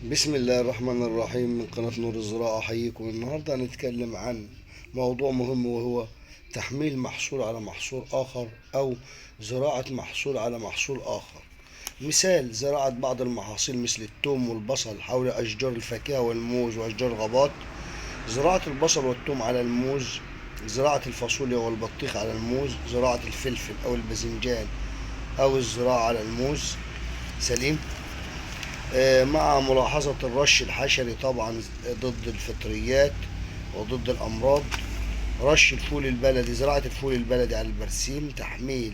بسم الله الرحمن الرحيم من قناة نور الزراعة. أحييكم. النهاردة هنتكلم عن موضوع مهم، وهو تحميل محصول على محصول آخر أو زراعة محصول على محصول آخر. مثال زراعة بعض المحاصيل مثل الثوم والبصل حول أشجار الفاكهة والموز وأشجار الغابات، زراعة البصل والثوم على الموز، زراعة الفاصوليا والبطيخ على الموز، زراعة الفلفل أو الباذنجان أو الزراعة على الموز. سليم. مع ملاحظة الرش الحشري طبعا ضد الفطريات وضد الأمراض. رش الفول البلدي، زراعة الفول البلدي على البرسيم، تحميل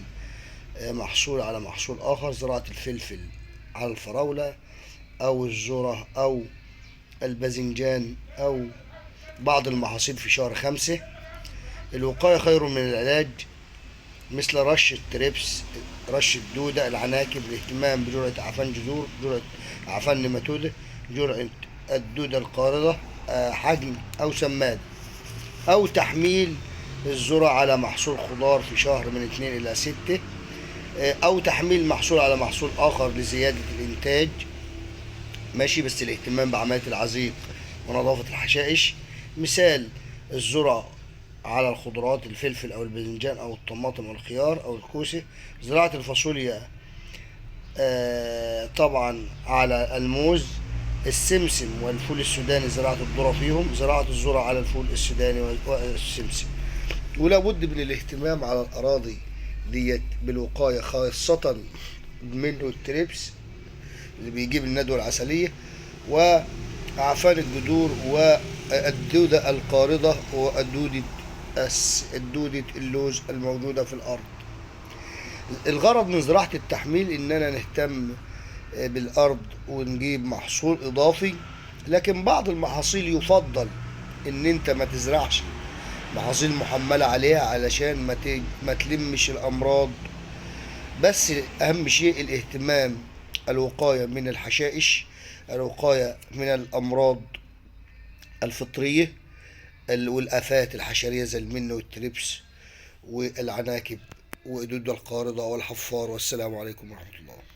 محصول على محصول آخر، زراعة الفلفل على الفراولة أو الذرة أو الباذنجان أو بعض المحاصيل في شهر 5. الوقاية خير من العلاج، مثل رش التريبس، رش الدودة، العناكب، الاهتمام بجرعة أعفان جذور، جرعة أعفان نيماتودة، جرعة الدودة القاردة، حجم أو سماد، أو تحميل الذرة على محصول خضار في شهر من 2 إلى 6، أو تحميل محصول على محصول آخر لزيادة الإنتاج. ماشي، بس الاهتمام بعملية العزيق ونظافة الحشائش. مثال الذرة على الخضروات، الفلفل أو الباذنجان أو الطماطم أو الخيار أو الكوسة. زراعة الفاصوليا طبعا على الموز، السمسم والفول السوداني زراعة الذرة فيهم، زراعة الذرة على الفول السوداني والسمسم. ولا بد من الاهتمام على الأراضي ديت بالوقاية، خاصة من التريبس اللي بيجيب الندوة العسلية، وأعفان الجذور، والدودة القاردة، الدودة اللوز الموجودة في الأرض. الغرض من زراعة التحميل إننا نهتم بالأرض ونجيب محصول إضافي. لكن بعض المحاصيل يفضل إن أنت ما تزرعش محاصيل محملة عليها علشان ما تلمش الأمراض. بس أهم شيء الاهتمام، الوقاية من الحشائش، الوقاية من الأمراض الفطرية والآفات الحشرية زي المن والتربس والعناكب ودود القاردة والحفار. والسلام عليكم ورحمة الله.